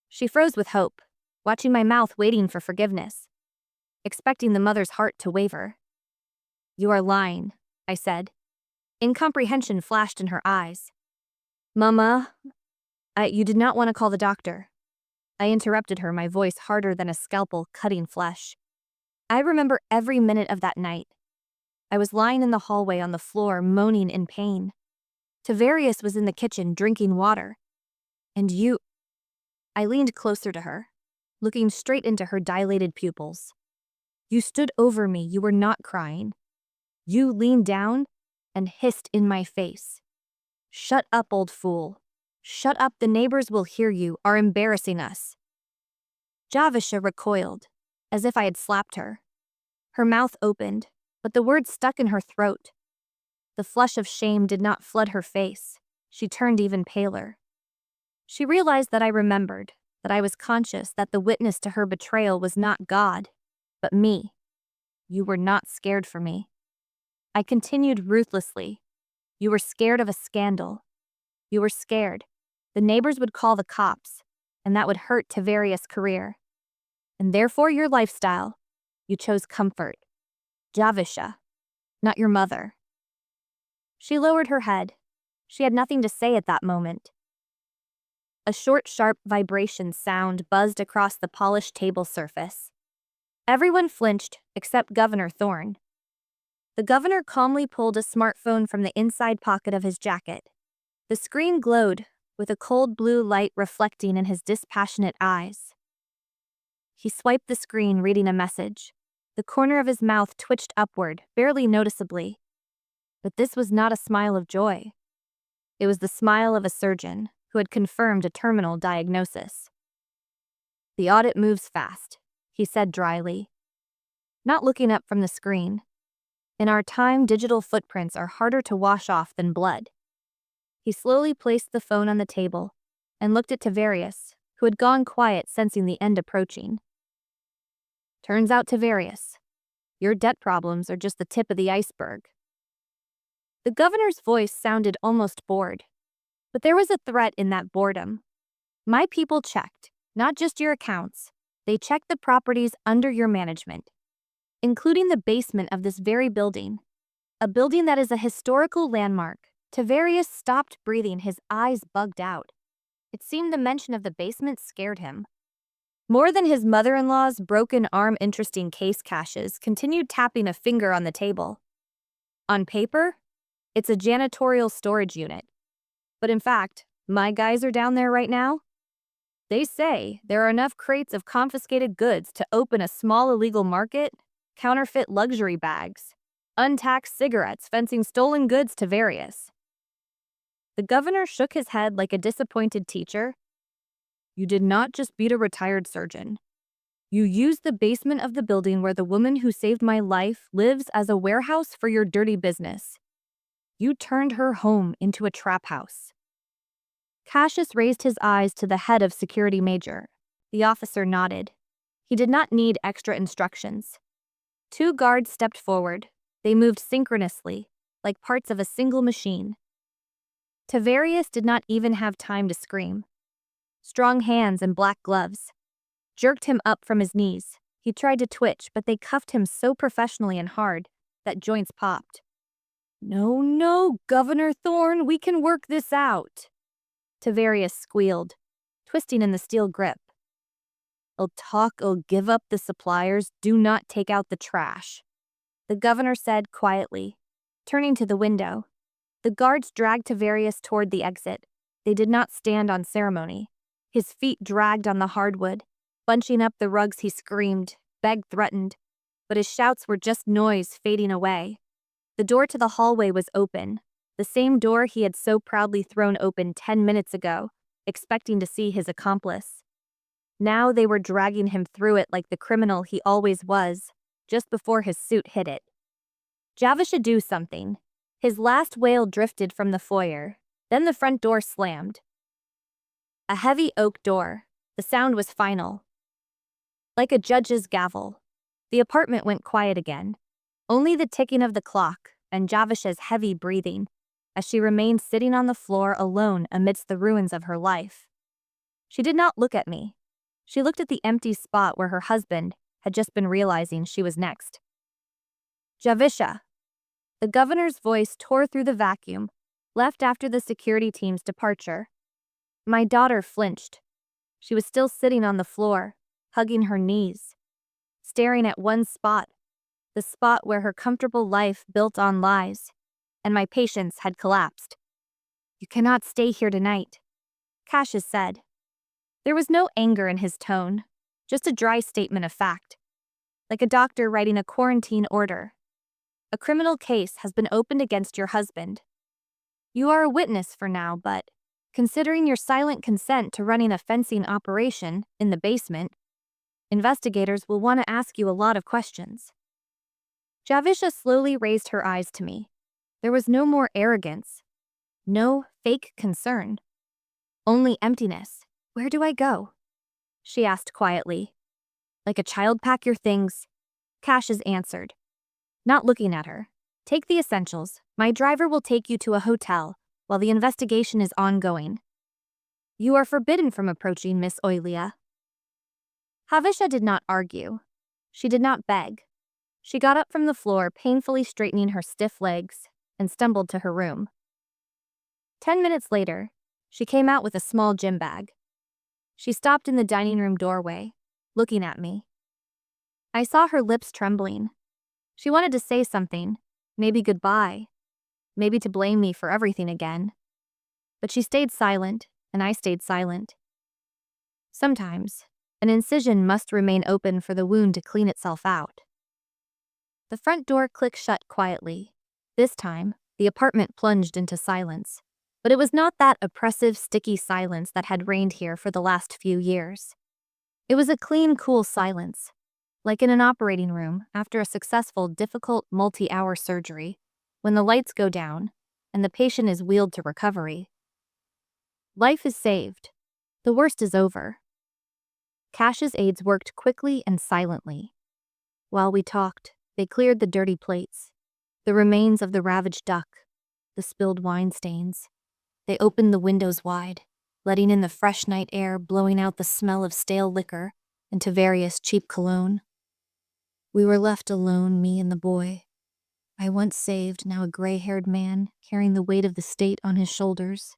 She froze with hope, watching my mouth, waiting for forgiveness, expecting the mother's heart to waver. "You are lying," I said. Incomprehension flashed in her eyes. "Mama, you did not want to call the doctor." I interrupted her, my voice harder than a scalpel cutting flesh. I remember every minute of that night. I was lying in the hallway on the floor, moaning in pain. Tavarius was in the kitchen drinking water. And you... I leaned closer to her, looking straight into her dilated pupils. You stood over me, you were not crying. You leaned down and hissed in my face. Shut up, old fool. Shut up, the neighbors will hear you, are embarrassing us. Javisha recoiled, as if I had slapped her. Her mouth opened, but the words stuck in her throat. The flush of shame did not flood her face. She turned even paler. She realized that I remembered, that I was conscious that the witness to her betrayal was not God, but me. You were not scared for me. I continued ruthlessly. You were scared of a scandal. You were scared. The neighbors would call the cops, and that would hurt Tavarius' career. And therefore your lifestyle. You chose comfort. Javisha, not your mother. She lowered her head. She had nothing to say at that moment. A short, sharp vibration sound buzzed across the polished table surface. Everyone flinched except Governor Thorne. The governor calmly pulled a smartphone from the inside pocket of his jacket. The screen glowed, with a cold blue light reflecting in his dispassionate eyes. He swiped the screen, reading a message. The corner of his mouth twitched upward, barely noticeably. But this was not a smile of joy. It was the smile of a surgeon who had confirmed a terminal diagnosis. The audit moves fast, he said dryly, not looking up from the screen. In our time, digital footprints are harder to wash off than blood. He slowly placed the phone on the table and looked at Tavarius, who had gone quiet, sensing the end approaching. Turns out, Tavarius, your debt problems are just the tip of the iceberg. The governor's voice sounded almost bored, but there was a threat in that boredom. My people checked, not just your accounts, they checked the properties under your management, including the basement of this very building, a building that is a historical landmark. Tavarius stopped breathing, his eyes bugged out. It seemed the mention of the basement scared him. More than his mother-in-law's broken arm, interesting case caches continued tapping a finger on the table. On paper, it's a janitorial storage unit. But in fact, my guys are down there right now. They say there are enough crates of confiscated goods to open a small illegal market, counterfeit luxury bags, untaxed cigarettes, fencing stolen goods to various. The governor shook his head like a disappointed teacher. You did not just beat a retired surgeon. You used the basement of the building where the woman who saved my life lives as a warehouse for your dirty business. You turned her home into a trap house. Cassius raised his eyes to the head of Security Major. The officer nodded. He did not need extra instructions. 2 guards stepped forward. They moved synchronously, like parts of a single machine. Tavarius did not even have time to scream. Strong hands and black gloves jerked him up from his knees. He tried to twitch, but they cuffed him so professionally and hard that joints popped. No, Governor Thorne, we can work this out. Tavarius squealed, twisting in the steel grip. I'll give up the suppliers, do not take out the trash, the governor said quietly, turning to the window. The guards dragged Tavarius toward the exit. They did not stand on ceremony. His feet dragged on the hardwood. Bunching up the rugs, he screamed, begged, threatened. But his shouts were just noise fading away. The door to the hallway was open, the same door he had so proudly thrown open 10 minutes ago, expecting to see his accomplice. Now they were dragging him through it like the criminal he always was, just before his suit hit it. Javisha, do something. His last wail drifted from the foyer. Then the front door slammed. A heavy oak door. The sound was final. Like a judge's gavel. The apartment went quiet again. Only the ticking of the clock and Javisha's heavy breathing as she remained sitting on the floor alone amidst the ruins of her life. She did not look at me. She looked at the empty spot where her husband had just been realizing she was next. Javisha. The governor's voice tore through the vacuum, left after the security team's departure. My daughter flinched. She was still sitting on the floor, hugging her knees, staring at one spot, the spot where her comfortable life built on lies, and my patience had collapsed. "You cannot stay here tonight," Cassius said. There was no anger in his tone, just a dry statement of fact, like a doctor writing a quarantine order. "A criminal case has been opened against your husband. You are a witness for now, but considering your silent consent to running a fencing operation in the basement, investigators will want to ask you a lot of questions." Javisha slowly raised her eyes to me. There was no more arrogance, no fake concern, only emptiness. "Where do I go?" she asked quietly. "Like a child, pack your things," Cassius answered, not looking at her. "Take the essentials. My driver will take you to a hotel while the investigation is ongoing. You are forbidden from approaching Miss Oilia." Javisha did not argue. She did not beg. She got up from the floor, painfully straightening her stiff legs, and stumbled to her room. 10 minutes later, she came out with a small gym bag. She stopped in the dining room doorway, looking at me. I saw her lips trembling. She wanted to say something, maybe goodbye, maybe to blame me for everything again. But she stayed silent, and I stayed silent. Sometimes, an incision must remain open for the wound to clean itself out. The front door clicked shut quietly. This time, the apartment plunged into silence. But it was not that oppressive, sticky silence that had reigned here for the last few years. It was a clean, cool silence, like in an operating room after a successful, difficult, multi-hour surgery, when the lights go down and the patient is wheeled to recovery. Life is saved. The worst is over. Cassius' aides worked quickly and silently. While we talked, they cleared the dirty plates, the remains of the ravaged duck, the spilled wine stains. They opened the windows wide, letting in the fresh night air, blowing out the smell of stale liquor into various cheap cologne. We were left alone, me and the boy. I once saved, now a gray-haired man, carrying the weight of the state on his shoulders.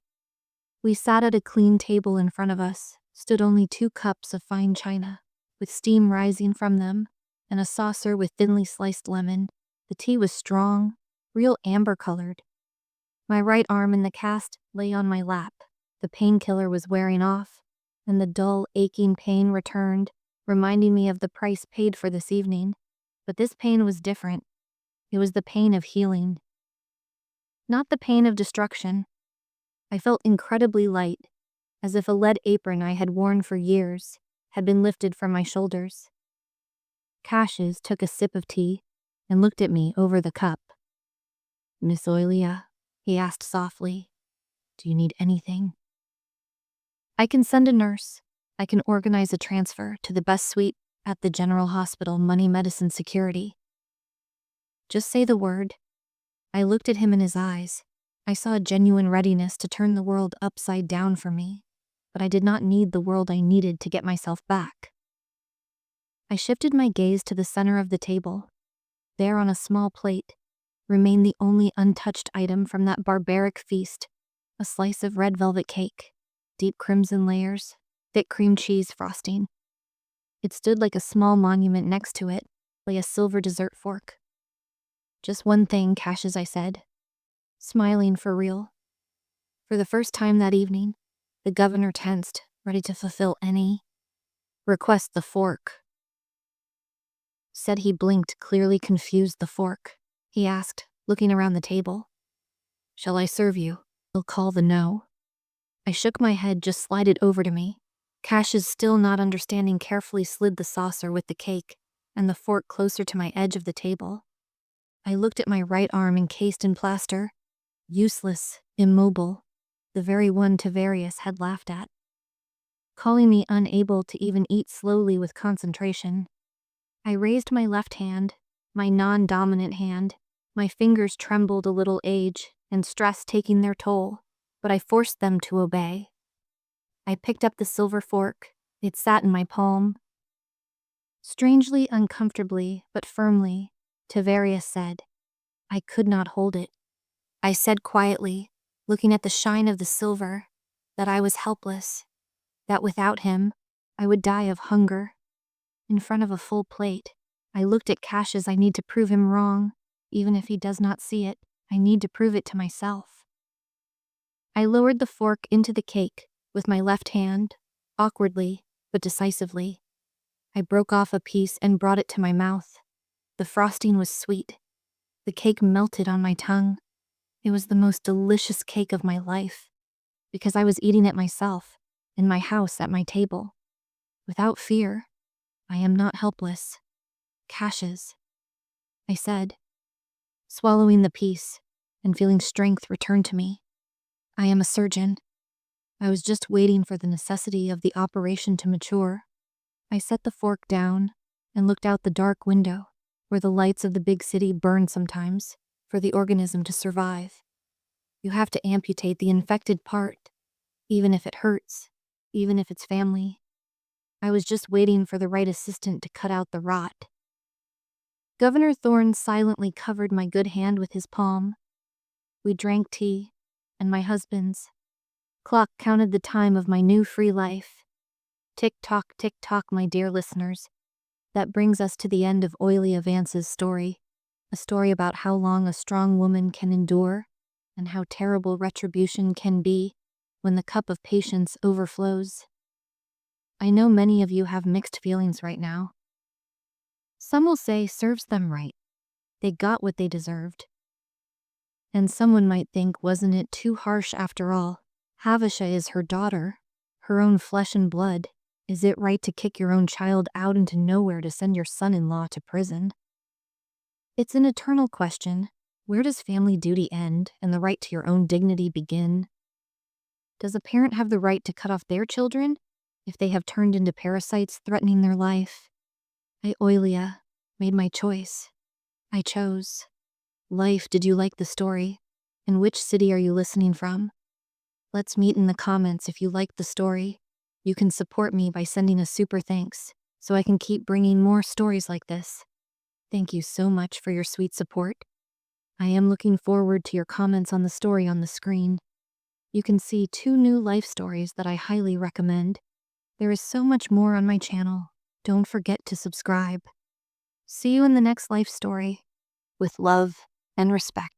We sat at a clean table in front of us, stood only 2 cups of fine china, with steam rising from them, and a saucer with thinly sliced lemon. The tea was strong, real amber-colored. My right arm in the cast lay on my lap. The painkiller was wearing off, and the dull, aching pain returned, reminding me of the price paid for this evening. But this pain was different. It was the pain of healing, not the pain of destruction. I felt incredibly light, as if a lead apron I had worn for years had been lifted from my shoulders. Cassius took a sip of tea and looked at me over the cup. "Miss Oilia," he asked softly, "do you need anything?" "I can send a nurse. I can organize a transfer to the best suite at the General Hospital, Money Medicine Security. Just say the word." I looked at him in his eyes. I saw a genuine readiness to turn the world upside down for me, but I did not need the world. I needed to get myself back. I shifted my gaze to the center of the table. There on a small plate remained the only untouched item from that barbaric feast, a slice of red velvet cake, deep crimson layers, thick cream cheese frosting. It stood like a small monument. Next to it lay a silver dessert fork. "Just one thing, Cassius," I said, smiling for real. For the first time that evening, the governor tensed, ready to fulfill any request. "The fork," said he. Blinked, clearly confused. "The fork?" he asked, looking around the table. "Shall I serve you?" "He'll call the no." I shook my head. "Just slide it over to me." Cassius, still not understanding, carefully slid the saucer with the cake and the fork closer to my edge of the table. I looked at my right arm encased in plaster, useless, immobile, the very one Tavarius had laughed at, calling me unable to even eat slowly with concentration. I raised my left hand, my non-dominant hand. My fingers trembled a little, age and stress taking their toll, but I forced them to obey. I picked up the silver fork. It sat in my palm. Strangely, uncomfortably, but firmly, Tavarius said. I could not hold it. I said quietly, looking at the shine of the silver, that I was helpless. that without him, I would die of hunger. In front of a full plate, I looked at Cassius. I need to prove him wrong. Even if he does not see it, I need to prove it to myself. I lowered the fork into the cake with my left hand, awkwardly but decisively. I broke off a piece and brought it to my mouth. The frosting was sweet. The cake melted on my tongue. It was the most delicious cake of my life, because I was eating it myself, in my house at my table. Without fear. I am not helpless. Cassius, I said, swallowing the piece and feeling strength return to me. I am a surgeon. I was just waiting for the necessity of the operation to mature. I set the fork down and looked out the dark window, where the lights of the big city burn sometimes, for the organism to survive. You have to amputate the infected part, even if it hurts, even if it's family. I was just waiting for the right assistant to cut out the rot. Governor Thorne silently covered my good hand with his palm. We drank tea, and my husband's clock counted the time of my new free life. Tick-tock, my dear listeners. That brings us to the end of Oilia Vance's story, a story about how long a strong woman can endure and how terrible retribution can be when the cup of patience overflows. I know many of you have mixed feelings right now. Some will say serves them right. They got what they deserved. And someone might think, wasn't it too harsh after all? Havasha is her daughter, her own flesh and blood. Is it right to kick your own child out into nowhere to send your son-in-law to prison? It's an eternal question. Where does family duty end and the right to your own dignity begin? Does a parent have the right to cut off their children if they have turned into parasites threatening their life? I, Oilia, made my choice. I chose life. Did you like the story? And which city are you listening from? Let's meet in the comments if you liked the story. You can support me by sending a super thanks, so I can keep bringing more stories like this. Thank you so much for your sweet support. I am looking forward to your comments on the story on the screen. You can see 2 new life stories that I highly recommend. There is so much more on my channel. Don't forget to subscribe. See you in the next life story. With love and respect.